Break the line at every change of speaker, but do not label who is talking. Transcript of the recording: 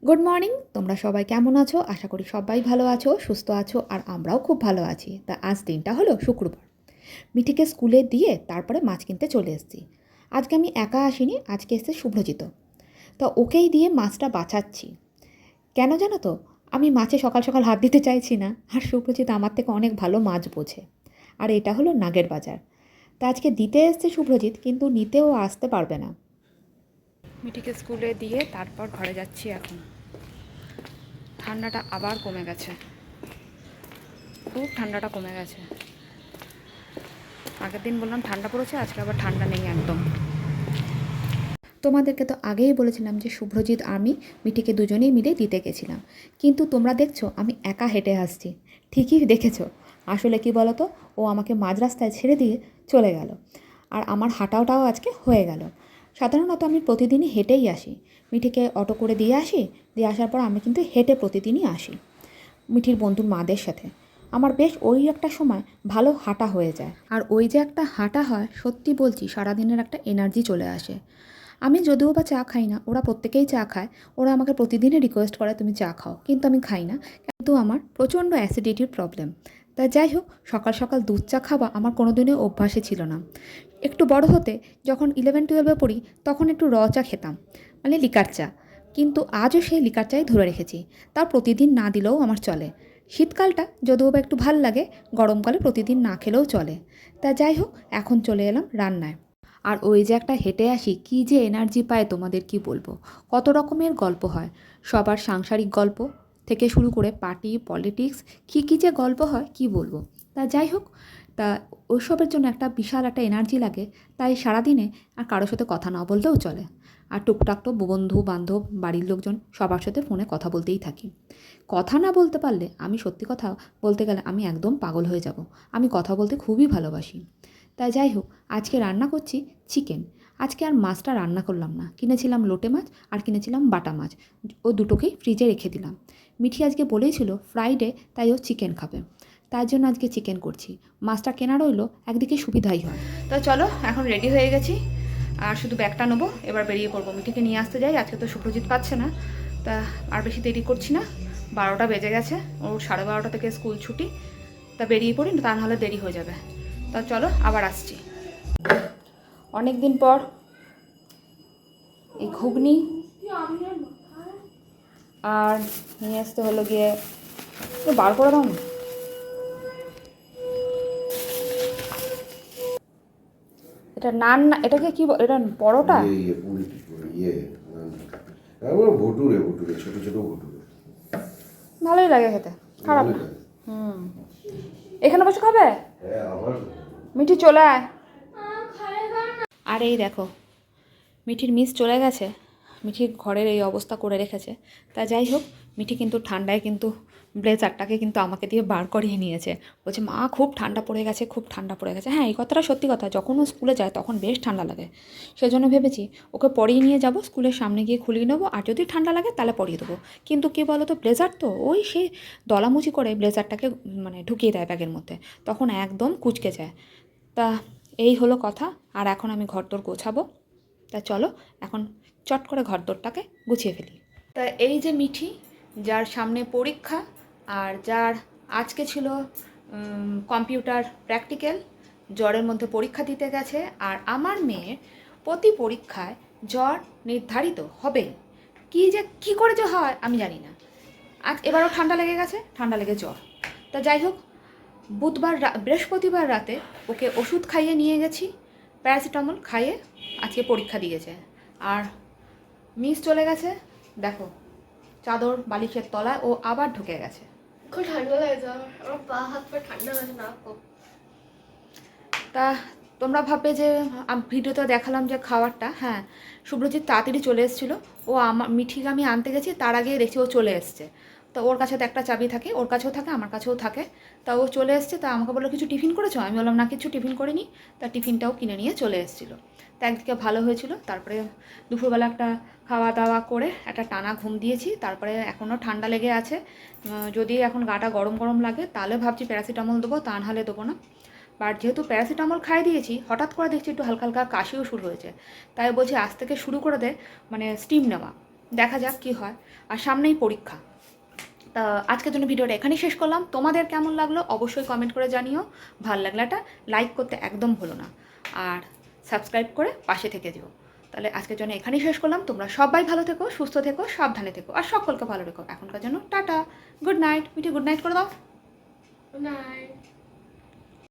Good morning, তোমরা সবাই কেমন আছো? আশা করি সবাই ভালো আছো, সুস্থ আছো, আর আমরাও খুব ভালো আছি। তা আজ দিনটা হলো শুক্রবার। মিঠিকে স্কুলে দিয়ে তারপরে মাছ কিনতে চলে এসেছি। আজকে আমি একা আসিনি, আজকে এসেছে শুভ্রজিৎ। তা ওকেই দিয়ে মাছটা বাছাচ্ছি। কেন জানো তো, আমি মাছে সকাল সকাল হাত দিতে চাইছি না, আর শুভ্রজিৎ আমার থেকে অনেক ভালো মাছ বোঝে। আর এটা হলো নাগের বাজার। তা আজকে দিতে এসছে শুভ্রজিৎ, কিন্তু নিতেও আসতে পারবে না। মিঠিকে স্কুলে দিয়ে তারপর ঘরে যাচ্ছি এখন। ঠান্ডাটা আবার কমে গেছে, খুব ঠান্ডাটা কমে গেছে। আগের দিন বললাম ঠান্ডা পড়েছে, আজকে আবার ঠান্ডা নেই একদম। তোমাদেরকে তো আগেই বলেছিলাম যে শুভ্রজিৎ আমি মিঠিকে দুজনেই মিলে দিতে গেছিলাম, কিন্তু তোমরা দেখছো আমি একা হেঁটে আসছি। ঠিকই দেখেছো। আসলে কি বলো তো, ও আমাকে মাঝ রাস্তায় ছেড়ে দিয়ে চলে গেল, আর আমার হাঁটাওটাও আজকে হয়ে গেল। সাধারণত আমি প্রতিদিনই হেঁটেই আসি। মিঠিকে অটো করে দিয়ে আসি, দিয়ে আসার পর আমি কিন্তু হেঁটে প্রতিদিনই আসি মিঠির বন্ধুর মাদের সাথে। আমার বেশ ওই একটা সময় ভালো হাঁটা হয়ে যায়, আর ওই যে একটা হাঁটা হয়, সত্যি বলছি সারাদিনের একটা এনার্জি চলে আসে। আমি যদিও বা চা খাই না, ওরা প্রত্যেকেই চা খায়। ওরা আমাকে প্রতিদিনই রিকোয়েস্ট করে তুমি চা খাও, কিন্তু আমি খাই না। কিন্তু আমার প্রচণ্ড অ্যাসিডিটির প্রবলেম। তা যাই হোক, সকাল সকাল দুধ চা খাওয়া আমার কোনো দিনই অভ্যাসে ছিল না। একটু বড় হতে যখন 11-12 পড়ি, তখন একটু র চা খেতাম, মানে লিকার চা। কিন্তু আজও সেই লিকার চাই ধরে রেখেছি। তা প্রতিদিন না দিলেও আমার চলে। শীতকালটা যদিও বা একটু ভাল লাগে, গরমকালে প্রতিদিন না খেলেও চলে। তা যাই হোক, এখন চলে এলাম রান্নায়। আর ওই যে একটা হেঁটে আসি, কী যে এনার্জি পায় তোমাদের কি বলবো। কত রকমের গল্প হয়, সবার সাংসারিক গল্প থেকে শুরু করে পার্টি পলিটিক্স, কী যে গল্প হয় কি বলবো। তা যাই হোক, তা ওইসবের জন্য একটা বিশাল একটা এনার্জি লাগে। তাই সারাদিনে আর কারোর সাথে কথা না বলতেও চলে। আর টুকটাক তো বন্ধু বান্ধব বাড়ির লোকজন সবার সাথে ফোনে কথা বলতেই থাকি। কথা না বলতে পারলে, আমি সত্যি কথা বলতে গেলে আমি একদম পাগল হয়ে যাব। আমি কথা বলতে খুবই ভালোবাসি। তাই যাই হোক, আজকে রান্না করছি চিকেন। আজকে আর মাছটা রান্না করলাম না, কিনেছিলাম লোটে মাছ আর কিনেছিলাম বাটা মাছ। ও দুটোকেই ফ্রিজে রেখে দিলাম। মিঠি আজকে বলেইছিল ফ্রাইডে, তাই ও চিকেন খাবে। তার জন্য আজকে চিকেন করছি। মাছটা কেনা রইলো, একদিকে সুবিধাই হয়। তো চলো, এখন রেডি হয়ে গেছি, আর শুধু ব্যাগটা নেবো, এবার বেরিয়ে পড়বো। মিঠিকে নিয়ে আসতে যাই, আজকে তো শুভ্রজিৎ পাচ্ছে না। তা আর বেশি দেরি করছি না, 12টা বেজে গেছে, ওর 12:30 থেকে স্কুল ছুটি। তা বেরিয়ে পড়ি, তা নাহলে দেরি হয়ে যাবে। তা চলো, আবার আসছি। অনেক দিন পর এই ঘুগনি আর নিয়ে আসতে হলো গিয়ে, বার করে দাও না। এটা নান না, এটাকে কি এটা পরোটা?
ভুটুরে ভুটুরে ছোট ছোট ভুটুরে
ভালোই লাগে খেতে, খারাপ না। হুম, এখানে বসে খাবে? মিঠি চলে আয়। আর এই দেখো, মিঠির মিস চলে গেছে। মিঠির ঘরের এই অবস্থা করে রেখেছে। তা যাই হোক, মিঠি কিন্তু ঠান্ডায় কিন্তু ব্লেজারটাকে কিন্তু আমাকে দিয়ে বার করিয়ে নিয়েছে। বলছে মা খুব ঠান্ডা পড়ে গেছে, খুব ঠান্ডা পড়ে গেছে। হ্যাঁ, এই কথাটা সত্যি কথা, যখন ও স্কুলে যায় তখন বেশ ঠান্ডা লাগে। সেই জন্য ভেবেছি ওকে পরিয়ে নিয়ে যাব, স্কুলের সামনে গিয়ে খুলিয়ে নেবো, আর যদি ঠান্ডা লাগে তাহলে পরিয়ে দেবো। কিন্তু কী বলো তো, ব্লেজার তো ওই সে দলামুচি করে ব্লেজারটাকে মানে ঢুকিয়ে দেয় ব্যাগের মধ্যে, তখন একদম কুঁচকে যায়। তা এই হলো কথা। আর এখন আমি ঘরদোর গোছাবো। তা চলো, এখন চট করে ঘরদোরটাকে গুছিয়ে ফেলি। তা এই যে মিঠি, যার সামনে পরীক্ষা, আর যার আজকে ছিল কম্পিউটার প্র্যাকটিক্যাল, জ্বরের মধ্যে পরীক্ষা দিতে গেছে। আর আমার মেয়ের প্রতি পরীক্ষায় জ্বর নির্ধারিত হবে। কী করে যে হয় আমি জানি না। আজ এবারও ঠান্ডা লেগে গেছে, ঠান্ডা লেগে জ্বর। তা যাই হোক, বৃহস্পতিবার রাতে ওকে ওষুধ খাইয়ে নিয়ে গেছি, প্যারাসিটামল খাইয়ে আজকে পরীক্ষা দিয়েছে। আর মিস চলে গেছে, দেখো চাদর বালিশের তলায় ও আবার ঢুকে গেছে।
খুব ঠান্ডা লাগছে, আমার পা হাত পা ঠান্ডা লাগছে না।
তা তোমরা ভাববে যে ভিডিওতে দেখালাম যে খাবারটা, হ্যাঁ, শুভ্রজিৎ তাড়াতাড়ি চলে এসেছিলো। ও আমার মিঠিকে আমি আনতে গেছি, তার আগে দেখছি ও চলে এসছে। তো ওর কাছে তো একটা চাবি থাকে, ওর কাছেও থাকে আমার কাছেও থাকে। তা ও চলে এসছে, তা আমাকে বললো কিছু টিফিন করেছো? আমি বললাম না, কিছু টিফিন করিনি। তা টিফিনটাও কিনে নিয়ে চলে এসেছিলো। তা একদিকে ভালো হয়েছিল। তারপরে দুপুরবেলা একটা খাওয়া দাওয়া করে একটা টানা ঘুম দিয়েছি। তারপরে এখনও ঠান্ডা লেগে আছে, যদি এখন গাটা গরম গরম লাগে তাহলে ভাবছি প্যারাসিটামল দেবো, তা নাহলে দেবো না। বাট যেহেতু প্যারাসিটামল খাই দিয়েছি, হঠাৎ করে দেখছি একটু হালকা হালকা কাশিও শুরু হয়েছে। তাই বলছি আজ থেকে শুরু করে দে মানে স্টিম নেওয়া, দেখা যাক কী হয়। আর সামনেই পরীক্ষা। তা আজকের জন্য ভিডিওটা এখানেই শেষ করলাম। তোমাদের কেমন লাগলো অবশ্যই কমেন্ট করে জানিও। ভালো লাগলে একটা লাইক করতে একদম ভুলো না, আর সাবস্ক্রাইব করে পাশে থেকে যেও। তাহলে আজকের জন্য এখানেই শেষ করলাম। তোমরা সবাই ভালো থেকো, সুস্থ থেকো, সাবধানে থেকো, আর সকলকে ভালো রেখো। এখনকার জন্য tata, good night. Mithi good night করে দাও।
Good night.